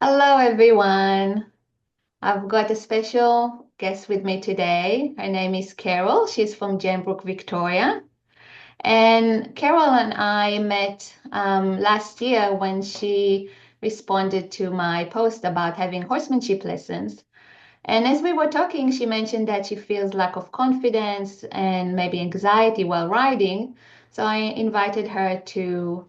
Hello, everyone. I've got a special guest with me today. Her name is Carol. She's from Gembrook, Victoria. And Carol and I met last year when she responded to my post about having horsemanship lessons. And as we were talking, she mentioned that she feels lack of confidence and maybe anxiety while riding. So I invited her to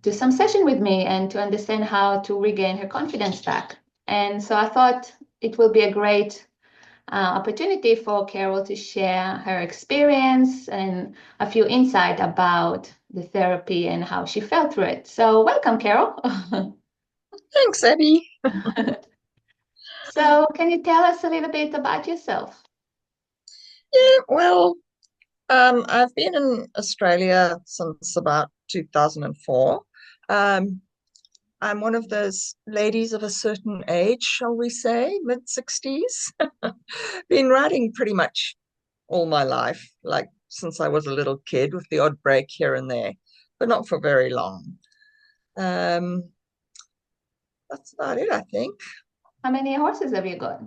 do some session with me and to understand how to regain her confidence back. And so I thought it will be a great opportunity for Carol to share her experience and a few insight about the therapy and how she felt through it. So welcome, Carol. Thanks, Abby. So can you tell us a little bit about yourself? I've been in Australia since about 2004. Um, I'm one of those ladies of a certain age, shall we say, mid 60s. Been riding pretty much all my life, like since I was a little kid, with the odd break here and there, but not for very long. Um, that's about it, I think. How many horses have you got?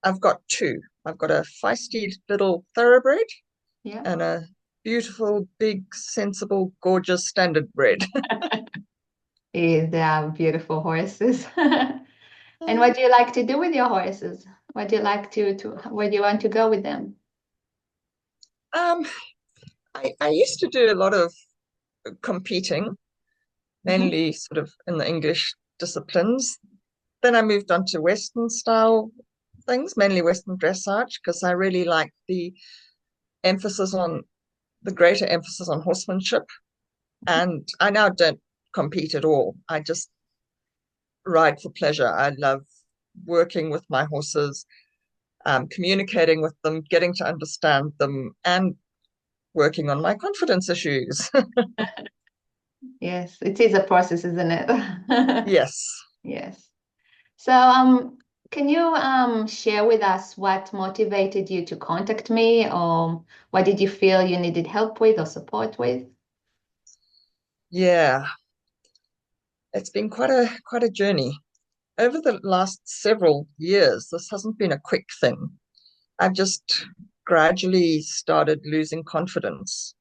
I've got two. I've got a feisty little thoroughbred Yeah. and a beautiful, big, sensible, gorgeous standard bred. They are beautiful horses. And what do you like to do with your horses? What do you like to where do you want to go with them? Um, I used to do a lot of competing, Mhm. mainly sort of in the English disciplines. Then I moved on to Western style things, mainly Western dressage, because I really like emphasis on the greater emphasis on horsemanship. And I now don't compete at all. I just ride for pleasure. I love working with my horses, communicating with them, getting to understand them, and working on my confidence issues. Yes, it is a process, isn't it? Yes. Yes. So, can you share with us what motivated you to contact me, or what did you feel you needed help with or support with? Yeah, it's been quite a journey. Over the last several years, this hasn't been a quick thing. I've just gradually started losing confidence,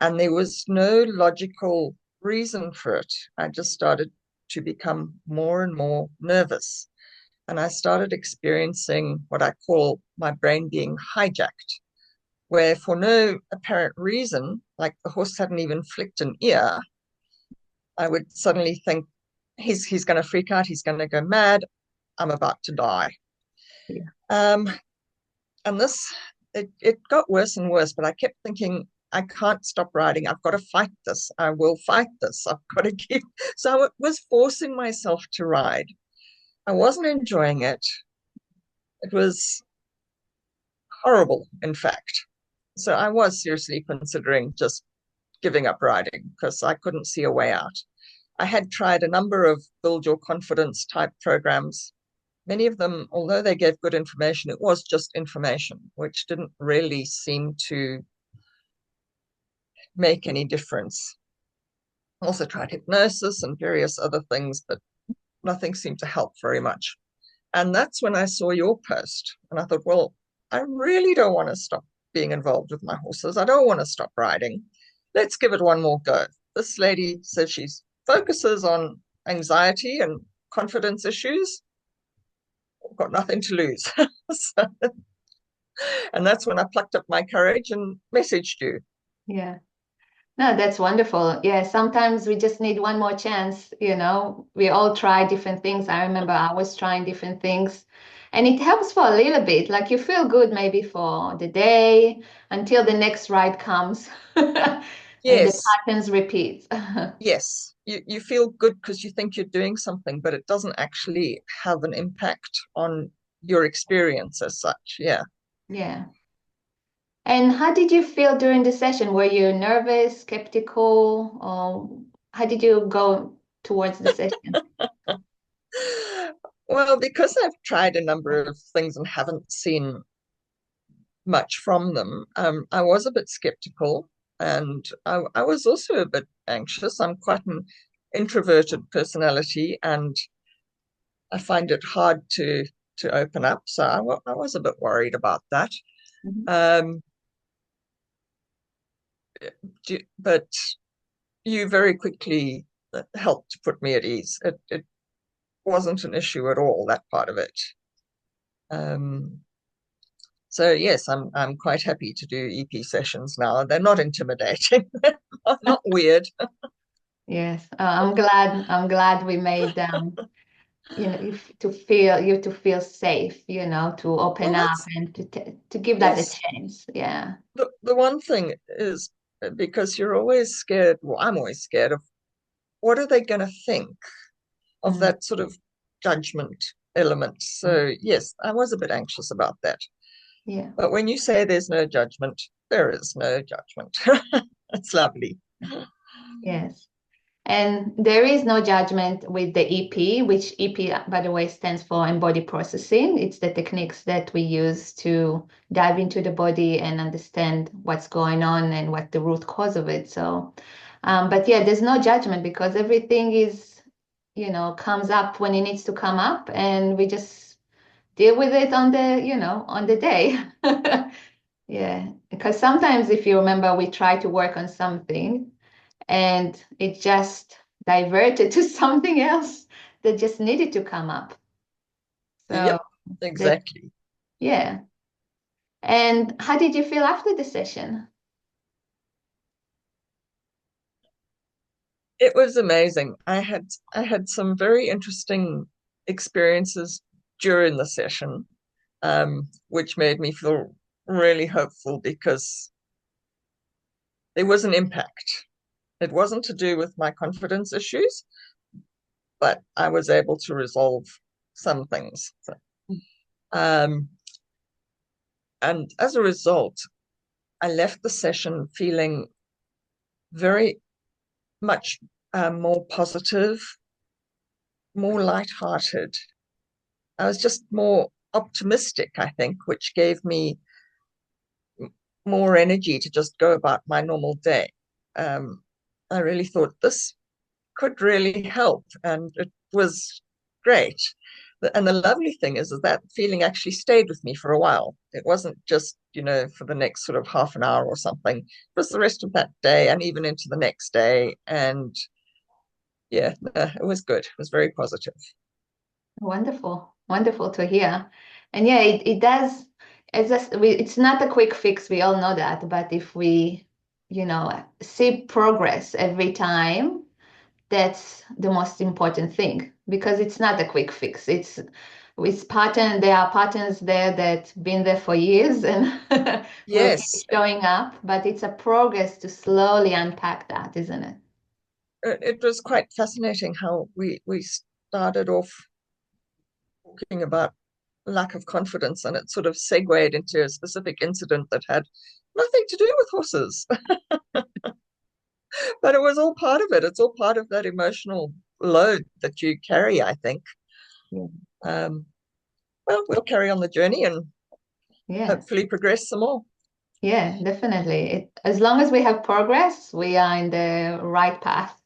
and there was no logical reason for it. I just started to become more and more nervous, and I started experiencing what I call my brain being hijacked, where for no apparent reason, like the horse hadn't even flicked an ear, I would suddenly think he's going to freak out, he's going to go mad, I'm about to die. Yeah. Um, and it got worse and worse, but I kept thinking, I can't stop riding. I've got to fight this. I will fight this. I've got to keep. So I was forcing myself to ride. I wasn't enjoying it. It was horrible, in fact. So I was seriously considering just giving up riding because I couldn't see a way out. I had tried a number of build your confidence type programs. Many of them, although they gave good information, it was just information, which didn't really seem to make any difference. I also tried hypnosis and various other things, but nothing seemed to help very much. And that's when I saw your post. And I thought, well, I really don't want to stop being involved with my horses. I don't want to stop riding. Let's give it one more go. This lady says she focuses on anxiety and confidence issues. I've got nothing to lose. So, and that's when I plucked up my courage and messaged you. Yeah. No, that's wonderful. Yeah, sometimes we just need one more chance, you know. We all try different things. I remember I was trying different things, and it helps for a little bit. Like you feel good maybe for the day until the next ride comes and the Yes, patterns repeat. yes. You feel good because you think you're doing something, but it doesn't actually have an impact on your experience as such. Yeah. Yeah. And how did you feel during the session? Were you nervous, skeptical, or how did you go towards the session? Well, because I've tried a number of things and haven't seen much from them, I was a bit skeptical and I was also a bit anxious. I'm quite an introverted personality, and I find it hard to open up. So I was a bit worried about that. Mhm. Um, but you very quickly helped to put me at ease. It wasn't an issue at all, that part of it. Um, so yes, I'm quite happy to do EP sessions now. They're not intimidating, not weird. Yes, I'm glad we made if to feel safe, to open Well, up that's and to give that a yes. chance. Yeah. The one thing is because you're always scared. Well, I'm always scared of what are they going to think of Mm, that sort of judgment element. mm. So yes, I was a bit anxious about that. Yeah. But when you say there's no judgment, there is no judgment. It's lovely. Yes. And there is no judgment with the EP, which EP, by the way, stands for embodied processing. It's the techniques that we use to dive into the body and understand what's going on and what the root cause of it. So, but yeah, there's no judgment because everything is, comes up when it needs to come up, and we just deal with it on the day. Yeah, because sometimes if you remember, we try to work on something and it just diverted to something else that just needed to come up. So Yep, that, exactly. yeah. And how did you feel after the session? It was amazing. I had some very interesting experiences during the session, which made me feel really hopeful because there was an impact. It wasn't to do with my confidence issues, but I was able to resolve some things. So, um, and as a result, I left the session feeling very much more positive, more lighthearted. I was just more optimistic, I think, which gave me more energy to just go about my normal day. Um, I really thought this could really help, and it was great. And the lovely thing is that feeling actually stayed with me for a while. It wasn't just, for the next sort of half an hour or something. It was the rest of that day and even into the next day. And yeah, it was good. It was very positive. Wonderful, wonderful to hear. And yeah, it does. It's not a quick fix. We all know that. But if we, see progress every time, that's the most important thing because it's not a quick fix. There are patterns there that been there for years and will keep Yes, showing up, but it's a progress to slowly unpack that, isn't it? it was quite fascinating how we started off talking about lack of confidence, and it sort of segued into a specific incident that had nothing to do with horses, but it was all part of it. It's all part of that emotional load that you carry, I think. Yeah. Um, well, we'll carry on the journey and Yes. hopefully progress some more. Yeah, definitely. As long as we have progress, we are in the right path.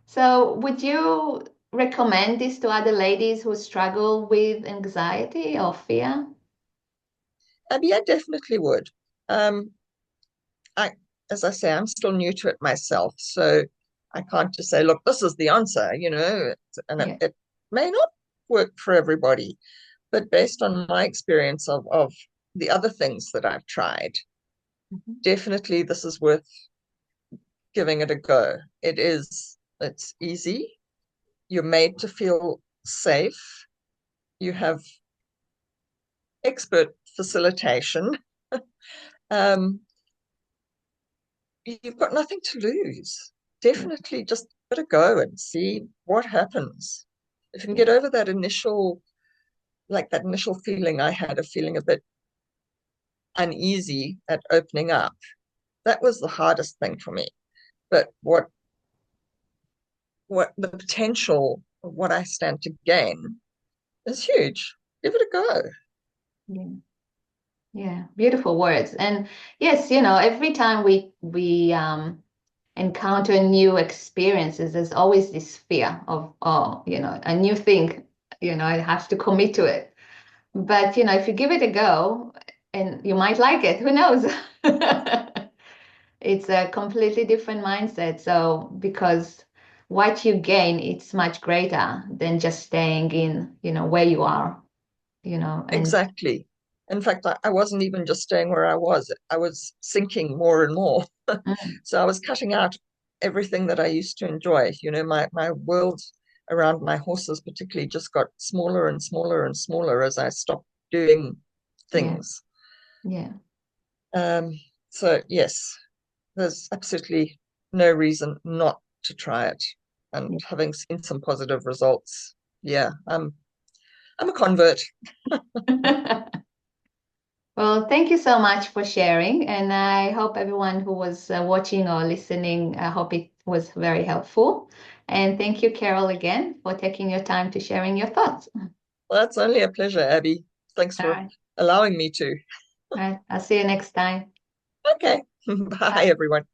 So, would you recommend this to other ladies who struggle with anxiety or fear? Yeah, definitely would. Um, I, as I say, I'm still new to it myself, so I can't just say, look, this is the answer, and it, Yeah. it may not work for everybody. But based on my experience of the other things that I've tried, Mhm. definitely this is worth giving it a go. It's easy. You're made to feel safe. You have expert facilitation. Um, you've got nothing to lose. Yeah. Definitely just give it a go and see what happens. If you can Yeah. get over that initial feeling I had of feeling a bit uneasy at opening up, that was the hardest thing for me. But what the potential of what I stand to gain is huge. Give it a go. Yeah. Yeah. Beautiful words. And yes, every time we encounter new experiences, there's always this fear of, oh, a new thing, I have to commit to it. But, if you give it a go and you might like it, who knows? It's a completely different mindset. So, because what you gain, it's much greater than just staying in, where you are, and Exactly. In fact, I wasn't even just staying where I was sinking more and more. mm, So I was cutting out everything that I used to enjoy. My world around my horses particularly just got smaller and smaller and smaller as I stopped doing yeah, things. yeah, Um, so yes, there's absolutely no reason not to try it. And having seen some positive results, yeah, I'm a convert. yeah. Well, thank you so much for sharing, and I hope everyone who was watching or listening, I hope it was very helpful. And thank you, Carol, again for taking your time to sharing your thoughts. Well, that's only a pleasure, Abby. Thanks All for right. allowing me to. All right. I'll see you next time. Okay. Bye, Bye. everyone.